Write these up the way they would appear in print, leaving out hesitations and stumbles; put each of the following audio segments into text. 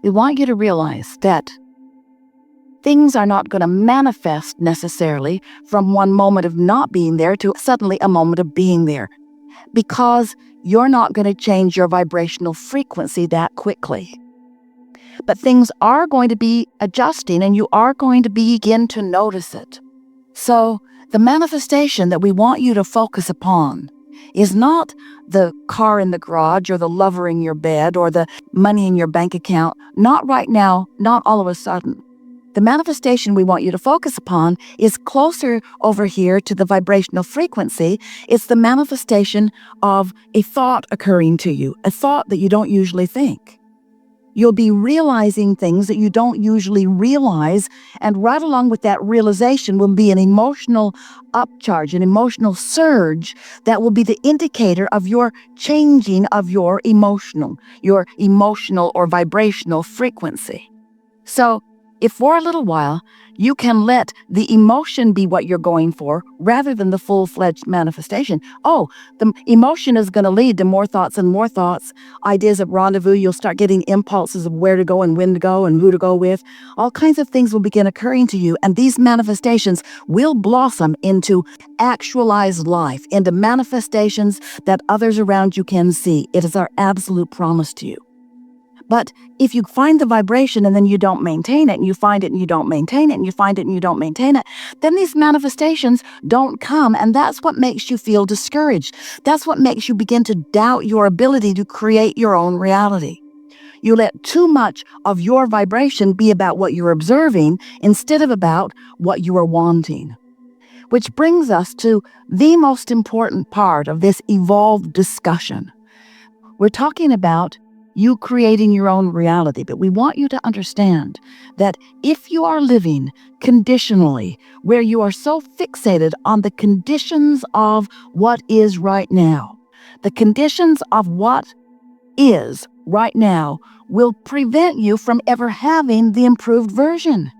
we want you to realize that things are not going to manifest necessarily from one moment of not being there to suddenly a moment of being there, because you're not going to change your vibrational frequency that quickly. But things are going to be adjusting, and you are going to begin to notice it. So the manifestation that we want you to focus upon is not the car in the garage or the lover in your bed or the money in your bank account. Not right now, not all of a sudden. The manifestation we want you to focus upon is closer over here to the vibrational frequency. It's the manifestation of a thought occurring to you, a thought that you don't usually think. You'll be realizing things that you don't usually realize, and right along with that realization will be an emotional upcharge, an emotional surge that will be the indicator of your changing of your emotional or vibrational frequency. So, if for a little while you can let the emotion be what you're going for rather than the full-fledged manifestation. Oh, the emotion is going to lead to more thoughts and more thoughts, ideas of rendezvous. You'll start getting impulses of where to go and when to go and who to go with. All kinds of things will begin occurring to you, and these manifestations will blossom into actualized life, into manifestations that others around you can see. It is our absolute promise to you. But if you find the vibration and then you don't maintain it, and you find it and you don't maintain it, and you find it and you don't maintain it, then these manifestations don't come, and that's what makes you feel discouraged. That's what makes you begin to doubt your ability to create your own reality. You let too much of your vibration be about what you're observing instead of about what you are wanting. Which brings us to the most important part of this evolved discussion. We're talking about you creating your own reality, but we want you to understand that if you are living conditionally, where you are so fixated on the conditions of what is right now, the conditions of what is right now will prevent you from ever having the improved version.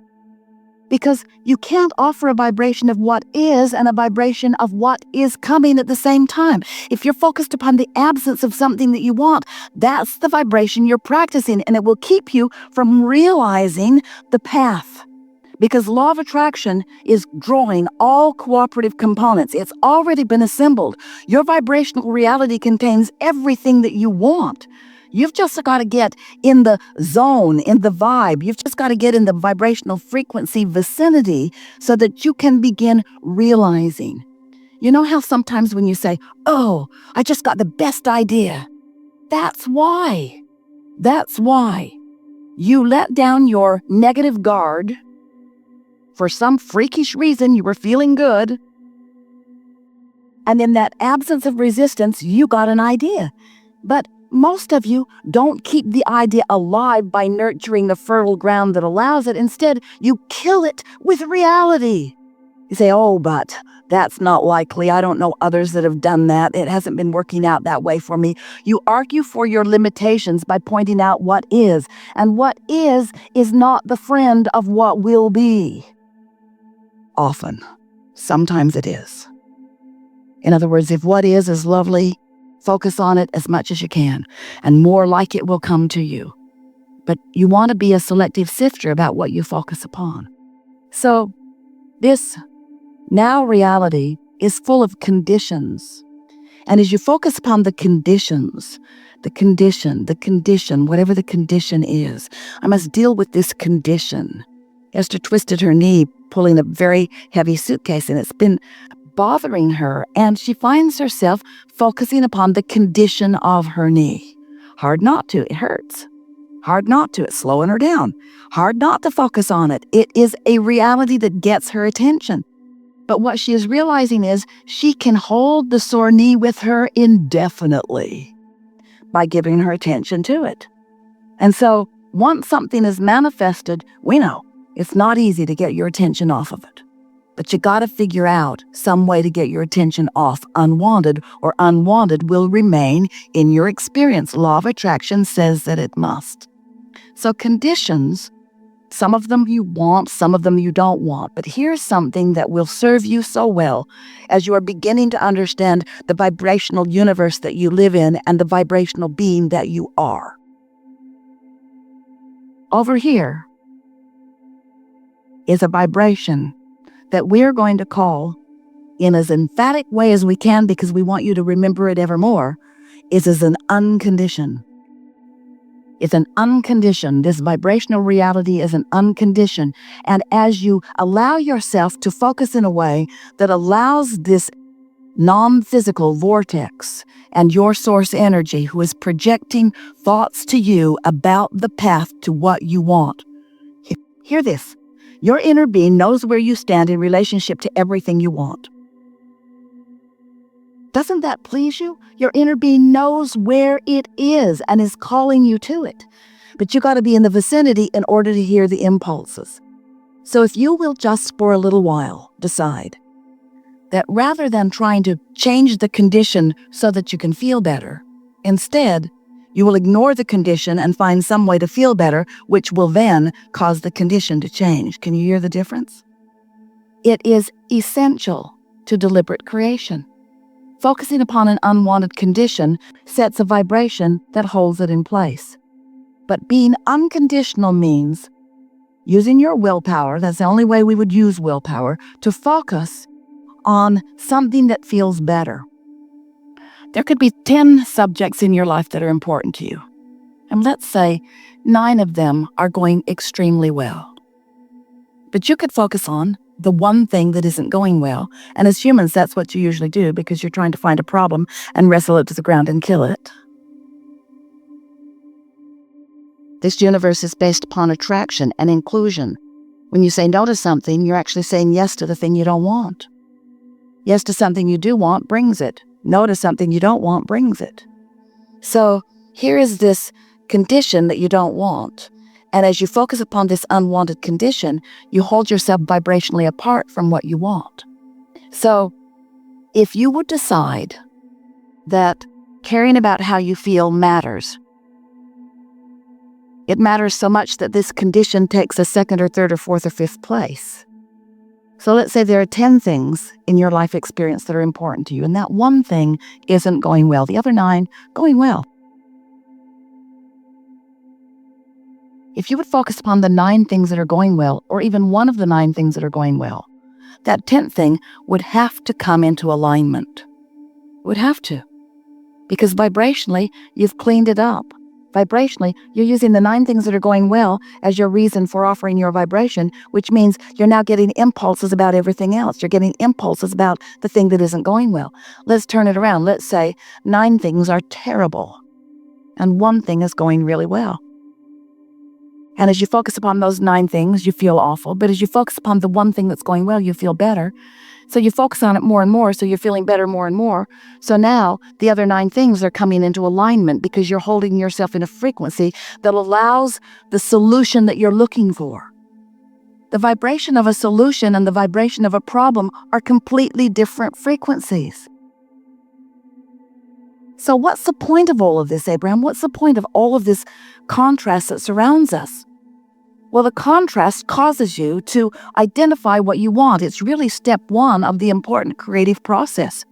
Because you can't offer a vibration of what is and a vibration of what is coming at the same time. If you're focused upon the absence of something that you want, that's the vibration you're practicing, and it will keep you from realizing the path. Because law of attraction is drawing all cooperative components. It's already been assembled. Your vibrational reality contains everything that you want. You've just got to get in the zone, in the vibe. You've just got to get in the vibrational frequency vicinity so that you can begin realizing. You know how sometimes when you say, oh, I just got the best idea. That's why. That's why. You let down your negative guard. For some freakish reason, you were feeling good. And in that absence of resistance, you got an idea. But most of you don't keep the idea alive by nurturing the fertile ground that allows it. Instead, you kill it with reality. You say, oh, but that's not likely. I don't know others that have done that. It hasn't been working out that way for me. You argue for your limitations by pointing out what is. And what is not the friend of what will be. Often. Sometimes it is. In other words, if what is lovely, focus on it as much as you can, and more like it will come to you. But you want to be a selective sifter about what you focus upon. So, this now reality is full of conditions. And as you focus upon the conditions, the condition, whatever the condition is, I must deal with this condition. Esther twisted her knee, pulling a very heavy suitcase, and it's been bothering her, and she finds herself focusing upon the condition of her knee. Hard not to, it hurts. Hard not to, it's slowing her down. Hard not to focus on it. It is a reality that gets her attention. But what she is realizing is she can hold the sore knee with her indefinitely by giving her attention to it. And so once something is manifested, we know it's not easy to get your attention off of it. But you got to figure out some way to get your attention off unwanted, or unwanted will remain in your experience. Law of attraction says that it must. So conditions, some of them you want, some of them you don't want. But here's something that will serve you so well as you are beginning to understand the vibrational universe that you live in and the vibrational being that you are. over here is a vibration that we're going to call, in as emphatic way as we can because we want you to remember it evermore, is as an unconditioned. It's an unconditioned. This vibrational reality is an unconditioned. And as you allow yourself to focus in a way that allows this non-physical vortex and your source energy, who is projecting thoughts to you about the path to what you want. Hear this. Your inner being knows where you stand in relationship to everything you want. Doesn't that please you? Your inner being knows where it is and is calling you to it. But you got to be in the vicinity in order to hear the impulses. So if you will just for a little while decide that rather than trying to change the condition so that you can feel better, instead, you will ignore the condition and find some way to feel better, which will then cause the condition to change. Can you hear the difference? It is essential to deliberate creation. Focusing upon an unwanted condition sets a vibration that holds it in place. But being unconditional means using your willpower, that's the only way we would use willpower, to focus on something that feels better. There could be 10 subjects in your life that are important to you. And let's say 9 of them are going extremely well. But you could focus on the one thing that isn't going well. And as humans, that's what you usually do because you're trying to find a problem and wrestle it to the ground and kill it. This universe is based upon attraction and inclusion. When you say no to something, you're actually saying yes to the thing you don't want. Yes to something you do want brings it. No to something you don't want brings it. So here is this condition that you don't want. And as you focus upon this unwanted condition, you hold yourself vibrationally apart from what you want. So if you would decide that caring about how you feel matters, it matters so much that this condition takes a second or third or fourth or fifth place. So let's say there are 10 things in your life experience that are important to you, and that one thing isn't going well. The other 9 going well. If you would focus upon the 9 things that are going well, or even one of the 9 things that are going well, that 10th thing would have to come into alignment. Would have to. Because vibrationally, you've cleaned it up. Vibrationally, you're using the 9 things that are going well as your reason for offering your vibration, which means you're now getting impulses about everything else. You're getting impulses about the thing that isn't going well. Let's turn it around. Let's say 9 things are terrible, and 1 thing is going really well. And as you focus upon those 9 things, you feel awful. But as you focus upon the 1 thing that's going well, you feel better. So you focus on it more and more, so you're feeling better more and more. So now the other 9 things are coming into alignment because you're holding yourself in a frequency that allows the solution that you're looking for. The vibration of a solution and the vibration of a problem are completely different frequencies. So what's the point of all of this, Abraham? What's the point of all of this contrast that surrounds us? Well, the contrast causes you to identify what you want. It's really step 1 of the important creative process.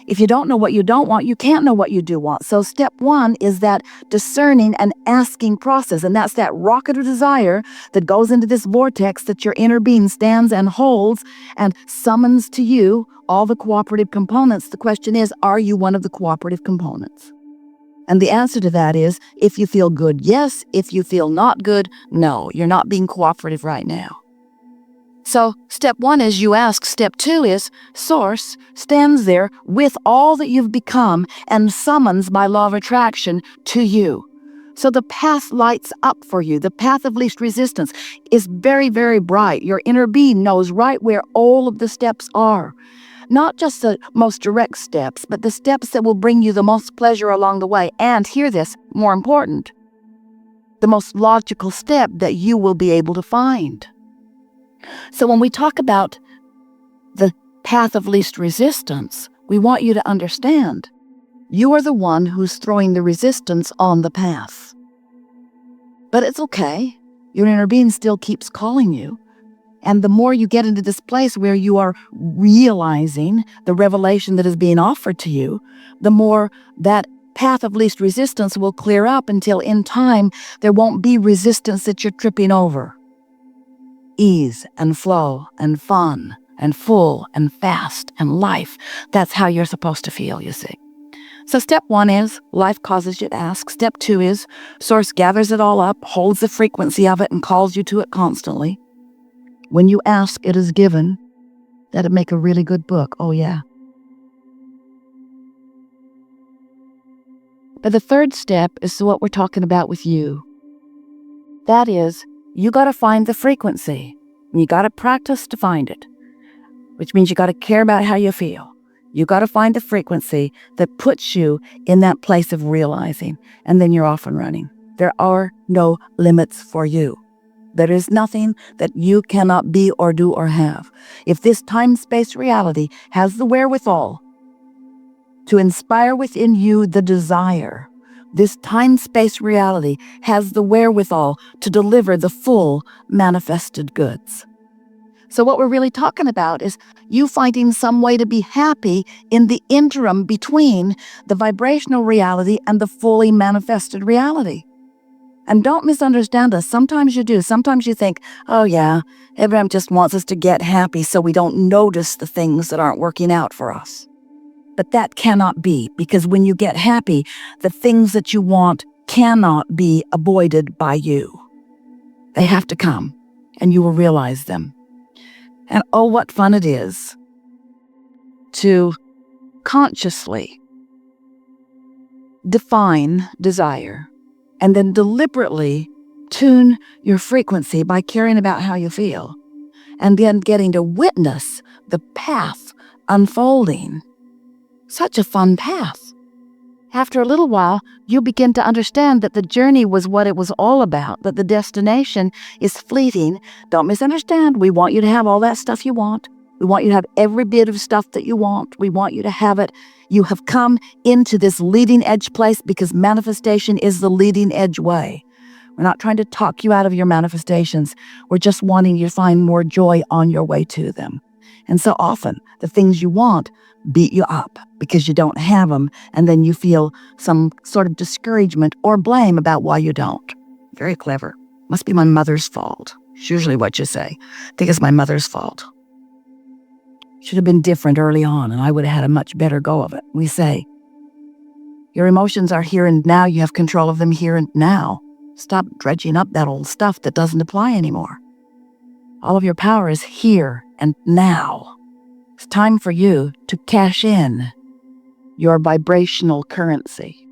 If you don't know what you don't want, you can't know what you do want. So step 1 is that discerning and asking process. And that's that rocket of desire that goes into this vortex that your inner being stands and holds and summons to you all the cooperative components. The question is, are you one of the cooperative components? And the answer to that is, if you feel good, yes. If you feel not good, no. You're not being cooperative right now. So step 1 is you ask. Step 2 is Source stands there with all that you've become and summons by law of attraction to you. So the path lights up for you. The path of least resistance is very, very bright. Your inner being knows right where all of the steps are. Not just the most direct steps, but the steps that will bring you the most pleasure along the way. And hear this, more important, the most logical step that you will be able to find. So when we talk about the path of least resistance, we want you to understand you are the one who's throwing the resistance on the path. But it's okay. Your inner being still keeps calling you. And the more you get into this place where you are realizing the revelation that is being offered to you, the more that path of least resistance will clear up until in time there won't be resistance that you're tripping over. Ease and flow and fun and full and fast and life. That's how you're supposed to feel, you see. So step 1 is life causes you to ask. Step 2 is Source gathers it all up, holds the frequency of it, and calls you to it constantly. When you ask, it is given. That'd make a really good book. Oh, yeah. But the third step is what we're talking about with you. That is, you got to find the frequency. And you got to practice to find it, which means you got to care about how you feel. You got to find the frequency that puts you in that place of realizing, and then you're off and running. There are no limits for you. There is nothing that you cannot be or do or have. If this time-space reality has the wherewithal to inspire within you the desire, this time-space reality has the wherewithal to deliver the full manifested goods. So what we're really talking about is you finding some way to be happy in the interim between the vibrational reality and the fully manifested reality. And don't misunderstand us. Sometimes you do. Sometimes you think, oh yeah, Abraham just wants us to get happy so we don't notice the things that aren't working out for us. But that cannot be, because when you get happy, the things that you want cannot be avoided by you. They have to come, and you will realize them. And oh, what fun it is to consciously define desire and then deliberately tune your frequency by caring about how you feel, and then getting to witness the path unfolding. Such a fun path. After a little while, you begin to understand that the journey was what it was all about, that the destination is fleeting. Don't misunderstand. We want you to have all that stuff you want. We want you to have every bit of stuff that you want. We want you to have it. You have come into this leading edge place because manifestation is the leading edge way. We're not trying to talk you out of your manifestations. We're just wanting you to find more joy on your way to them. And so often, the things you want beat you up because you don't have them, and then you feel some sort of discouragement or blame about why you don't. Very clever. Must be my mother's fault. It's usually what you say. I think it's my mother's fault. Should have been different early on, and I would have had a much better go of it. We say, your emotions are here and now. You have control of them here and now. Stop dredging up that old stuff that doesn't apply anymore. All of your power is here and now. It's time for you to cash in your vibrational currency.